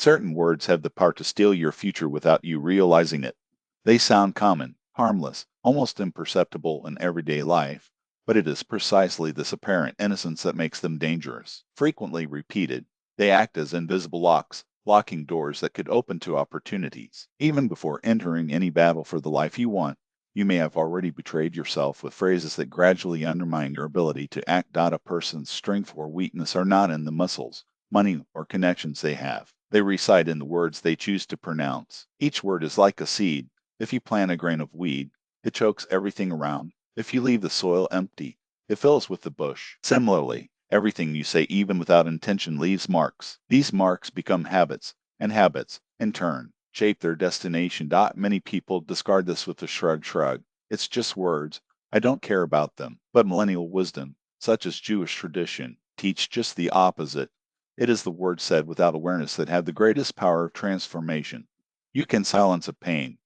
Certain words have the power to steal your future without you realizing it. They sound common, harmless, almost imperceptible in everyday life, but it is precisely this apparent innocence that makes them dangerous. Frequently repeated, they act as invisible locks, locking doors that could open to opportunities. Even before entering any battle for the life you want, you may have already betrayed yourself with phrases that gradually undermine your ability to act. A person's strength or weakness are not in the muscles, money, or connections they have. They reside in the words they choose to pronounce. Each word is like a seed. If you plant a grain of weed, it chokes everything around. If you leave the soil empty, it fills with the bush. Similarly, everything you say, even without intention, leaves marks. These marks become habits, and habits, in turn, shape their destination. Many people discard this with a shrug. It's just words. I don't care about them. But millennial wisdom, such as Jewish tradition, teach just the opposite. It is the words said without awareness that have the greatest power of transformation. You can silence a pain,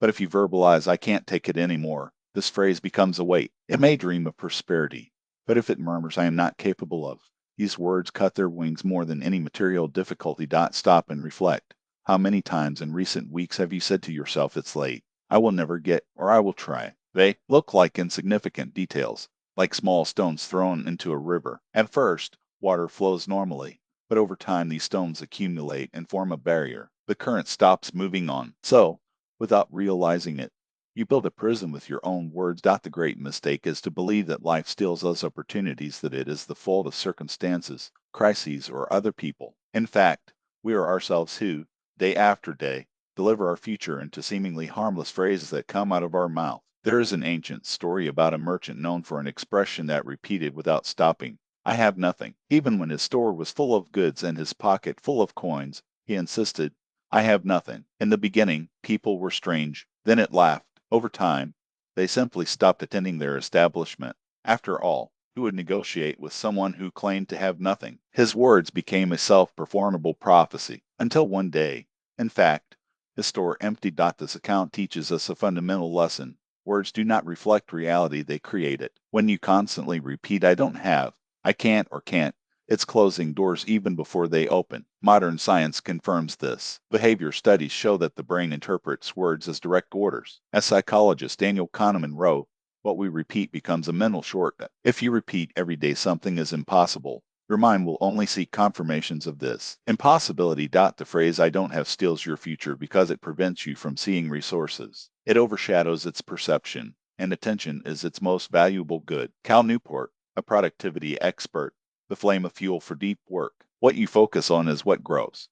but if you verbalize, I can't take it anymore, this phrase becomes a weight. It may dream of prosperity, but if it murmurs, I am not capable of, these words cut their wings more than any material difficulty. Stop and reflect. How many times in recent weeks have you said to yourself, it's late, I will never get, or I will try? They look like insignificant details, like small stones thrown into a river. At first, water flows normally, but over time these stones accumulate and form a barrier. The current stops moving on. So, without realizing it, you build a prison with your own words. The great mistake is to believe that life steals us opportunities, that it is the fault of circumstances, crises, or other people. In fact, we are ourselves who, day after day, deliver our future into seemingly harmless phrases that come out of our mouth. There is an ancient story about a merchant known for an expression that repeated without stopping, I have nothing. Even when his store was full of goods and his pocket full of coins, he insisted, I have nothing. In the beginning, people were strange. Then it laughed. Over time, they simply stopped attending their establishment. After all, who would negotiate with someone who claimed to have nothing? His words became a self-performable prophecy, until one day, in fact, his store emptied. This account teaches us a fundamental lesson. Words do not reflect reality, they create it. When you constantly repeat, I don't have, I can't or can't, it's closing doors even before they open. Modern science confirms this. Behavior studies show that the brain interprets words as direct orders. As psychologist Daniel Kahneman wrote, what we repeat becomes a mental shortcut. If you repeat every day something is impossible, your mind will only seek confirmations of this. Impossibility. The phrase I don't have steals your future because it prevents you from seeing resources. It overshadows its perception, and attention is its most valuable good. Cal Newport, a productivity expert, the flame of fuel for deep work. What you focus on is what grows.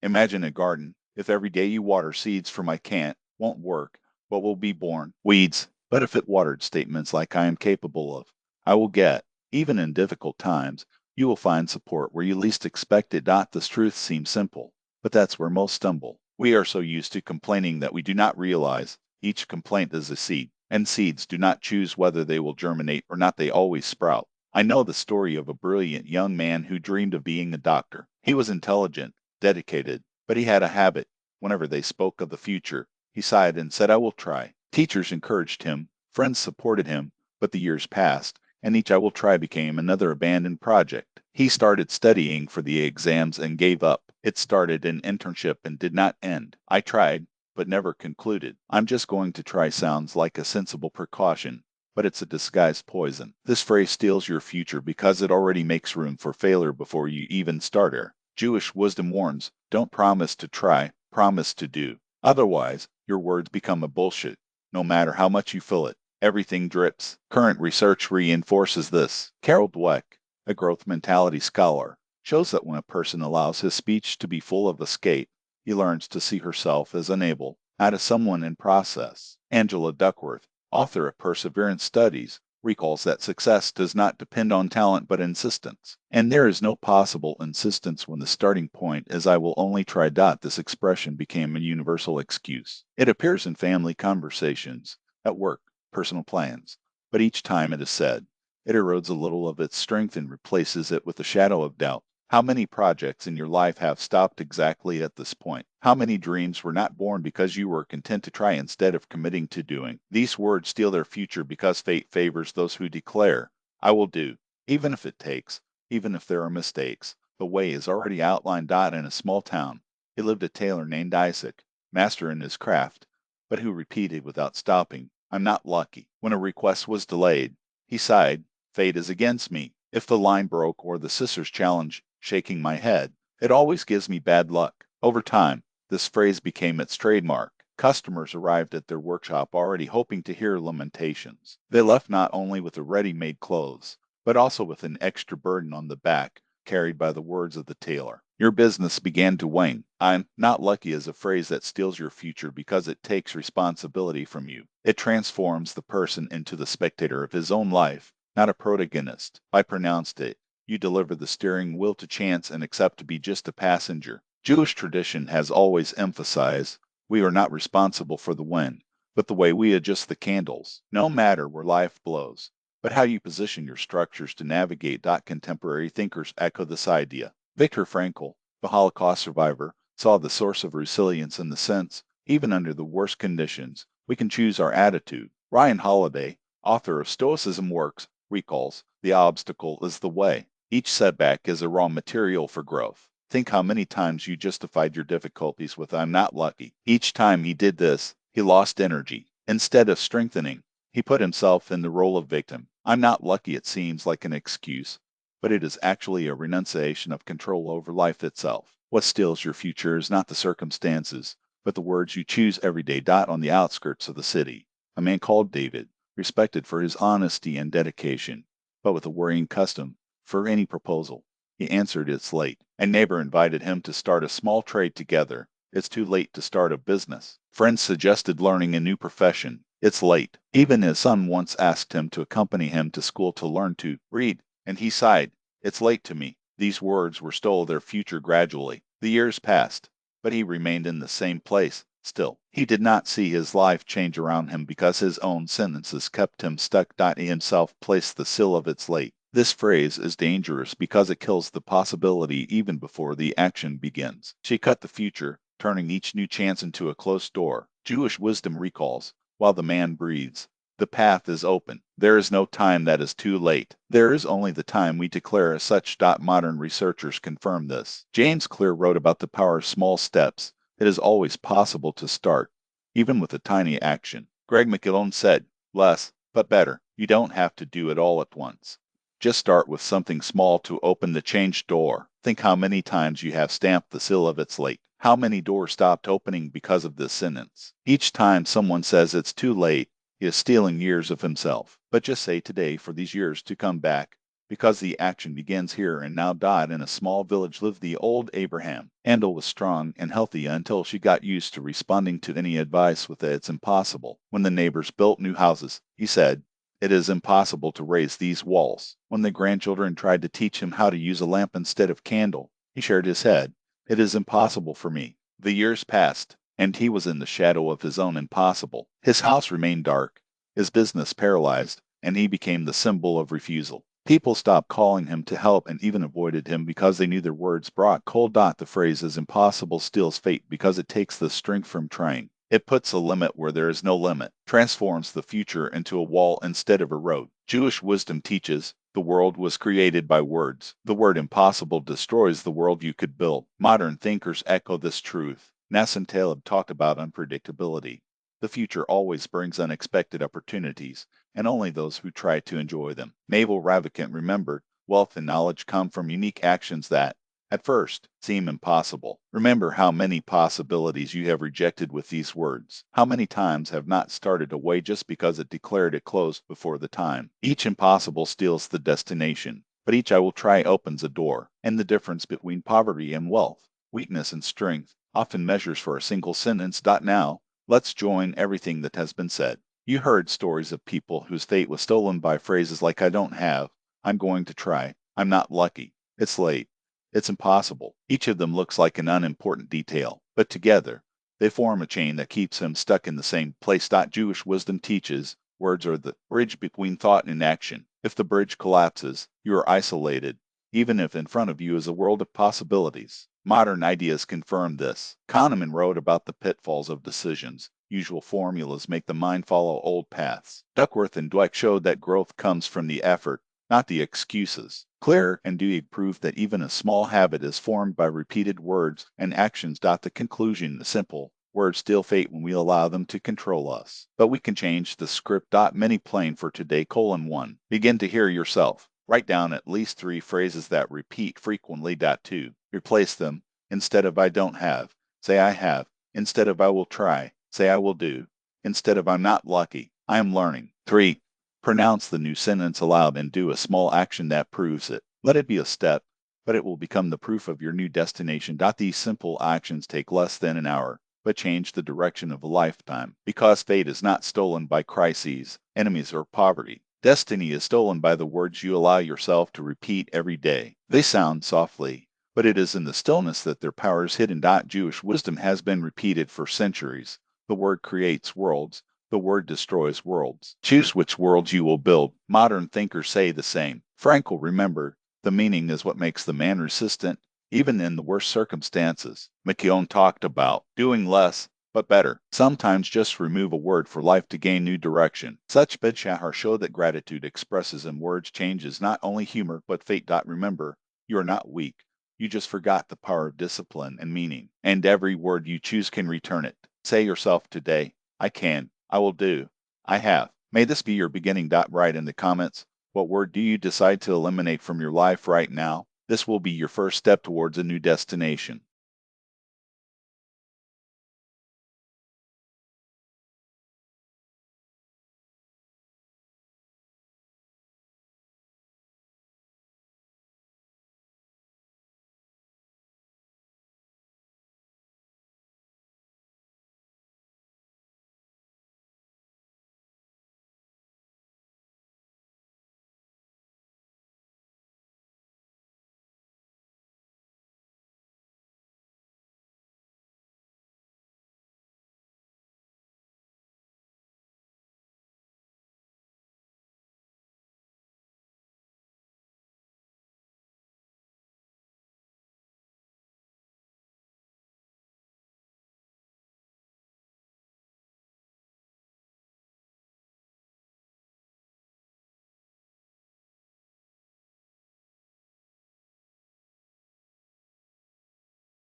Imagine a garden. If every day you water seeds from I can't, won't work, what will be born? Weeds. But if it watered statements like I am capable of, I will get, even in difficult times, you will find support where you least expect it. This truth seems simple, but that's where most stumble. We are so used to complaining that we do not realize each complaint is a seed, and seeds do not choose whether they will germinate or not, they always sprout. I know the story of a brilliant young man who dreamed of being a doctor. He was intelligent, dedicated, but he had a habit. Whenever they spoke of the future, he sighed and said, I will try. Teachers encouraged him, friends supported him, but the years passed, and each I will try became another abandoned project. He started studying for the exams and gave up. It started an internship and did not end. I tried, but never concluded. I'm just going to try sounds like a sensible precaution, but it's a disguised poison. This phrase steals your future because it already makes room for failure before you even start it. Jewish wisdom warns, don't promise to try, promise to do. Otherwise, your words become a bullshit, no matter how much you fill it. Everything drips. Current research reinforces this. Carol Dweck, a growth mentality scholar, shows that when a person allows his speech to be full of escape, he learns to see herself as unable, not as someone in process. Angela Duckworth, author of Perseverance Studies, recalls that success does not depend on talent but insistence. And there is no possible insistence when the starting point is I will only try. This expression became a universal excuse. It appears in family conversations, at work, personal plans, but each time it is said, it erodes a little of its strength and replaces it with a shadow of doubt. How many projects in your life have stopped exactly at this point? How many dreams were not born because you were content to try instead of committing to doing? These words steal their future because fate favors those who declare, I will do, even if it takes, even if there are mistakes. The way is already outlined. In a small town, He lived a tailor named Isaac, master in his craft, but who repeated without stopping, "I'm not lucky." When a request was delayed, he sighed, "Fate is against me." If the line broke or the scissors challenged, shaking my head, "It always gives me bad luck." Over time, this phrase became its trademark. Customers arrived at their workshop already hoping to hear lamentations. They left not only with the ready-made clothes, but also with an extra burden on the back, carried by the words of the tailor. Your business began to wane. "I'm not lucky" is a phrase that steals your future because it takes responsibility from you. It transforms the person into the spectator of his own life, not a protagonist. By pronounced it, you deliver the steering wheel to chance and accept to be just a passenger. Jewish tradition has always emphasized, we are not responsible for the wind, but the way we adjust the candles, no matter where life blows, but how you position your structures to navigate. Contemporary thinkers echo this idea. Viktor Frankl, the Holocaust survivor, saw the source of resilience in the sense, even under the worst conditions, we can choose our attitude. Ryan Holiday, author of Stoicism Works, recalls, the obstacle is the way. Each setback is a raw material for growth. Think how many times you justified your difficulties with "I'm not lucky." Each time he did this, he lost energy. Instead of strengthening, he put himself in the role of victim. "I'm not lucky" it seems like an excuse, but it is actually a renunciation of control over life itself. What steals your future is not the circumstances, but the words you choose every day. On the outskirts of the city, a man called David, respected for his honesty and dedication, but with a worrying custom for any proposal. He answered, "It's late." A neighbor invited him to start a small trade together. "It's too late to start a business." Friends suggested learning a new profession. "It's late." Even his son once asked him to accompany him to school to learn to read, and he sighed, "It's late to me." These words were stole their future gradually. The years passed, but he remained in the same place. Still, he did not see his life change around him because his own sentences kept him stuck. He himself placed the seal of "It's late." This phrase is dangerous because it kills the possibility even before the action begins. She cut the future, turning each new chance into a closed door. Jewish wisdom recalls, while the man breathes, the path is open. There is no time that is too late. There is only the time we declare as such. Modern researchers confirm this. James Clear wrote about the power of small steps. It is always possible to start, even with a tiny action. Greg McKeown said, "Less, but better." You don't have to do it all at once. Just start with something small to open the change door. Think how many times you have stamped the seal of "It's late." How many doors stopped opening because of this sentence? Each time someone says it's too late, he is stealing years of himself. But just say today for these years to come back, because the action begins here and now. In a small village lived the old Abraham. Andel was strong and healthy until she got used to responding to any advice with "It's impossible." When the neighbors built new houses, he said, "It is impossible to raise these walls." When the grandchildren tried to teach him how to use a lamp instead of candle, he shared his head. "It is impossible for me." The years passed, and he was in the shadow of his own impossible. His house remained dark, his business paralyzed, and he became the symbol of refusal. People stopped calling him to help and even avoided him because they knew their words brought cold. The phrase "is impossible" steals fate because it takes the strength from trying. It puts a limit where there is no limit, transforms the future into a wall instead of a road. Jewish wisdom teaches, the world was created by words. The word "impossible" destroys the world you could build. Modern thinkers echo this truth. Nassim Taleb talked about unpredictability. The future always brings unexpected opportunities, and only those who try to enjoy them. Naval Ravikant remembered, wealth and knowledge come from unique actions that, at first, seem impossible. Remember how many possibilities you have rejected with these words. How many times have not started a way just because it declared it closed before the time. Each impossible steals the destination, but each "I will try" opens a door. And the difference between poverty and wealth, weakness and strength, often measures for a single sentence. Now, let's join everything that has been said. You heard stories of people whose fate was stolen by phrases like "I don't have," "I'm going to try," "I'm not lucky," "It's late," "It's impossible." Each of them looks like an unimportant detail, but together they form a chain that keeps him stuck in the same place. Jewish wisdom teaches, words are the bridge between thought and action. If the bridge collapses, you are isolated, even if in front of you is a world of possibilities. Modern ideas confirm this. Kahneman wrote about the pitfalls of decisions. Usual formulas make the mind follow old paths. Duckworth and Dweck showed that growth comes from the effort, not the excuses. Clear and Dewey prove that even a small habit is formed by repeated words and actions. The conclusion is simple. Words still fate when we allow them to control us. But we can change the script. Many plain for today: 1. Begin to hear yourself. Write down at least 3 phrases that repeat frequently. 2. Replace them. Instead of I don't have, say I have. Instead of I will try, say I will do. Instead of I'm not lucky, I am learning. 3. Pronounce the new sentence aloud and do a small action that proves it. Let it be a step, but it will become the proof of your new destination. These simple actions take less than an hour, but change the direction of a lifetime. Because fate is not stolen by crises, enemies, or poverty. Destiny is stolen by the words you allow yourself to repeat every day. They sound softly, but it is in the stillness that their power is hidden. Jewish wisdom has been repeated for centuries. The word creates worlds. The word destroys worlds. Choose which worlds you will build. Modern thinkers say the same. Frankl, remember, the meaning is what makes the man resistant, even in the worst circumstances. McKeown talked about doing less, but better. Sometimes just remove a word for life to gain new direction. Such Bidshahar show that gratitude expresses in words changes not only humor, but fate. Remember, you are not weak. You just forgot the power of discipline and meaning. And every word you choose can return it. Say yourself today, I can. I will do. I have. May this be your beginning. Write in the comments, what word do you decide to eliminate from your life right now? This will be your first step towards a new destination.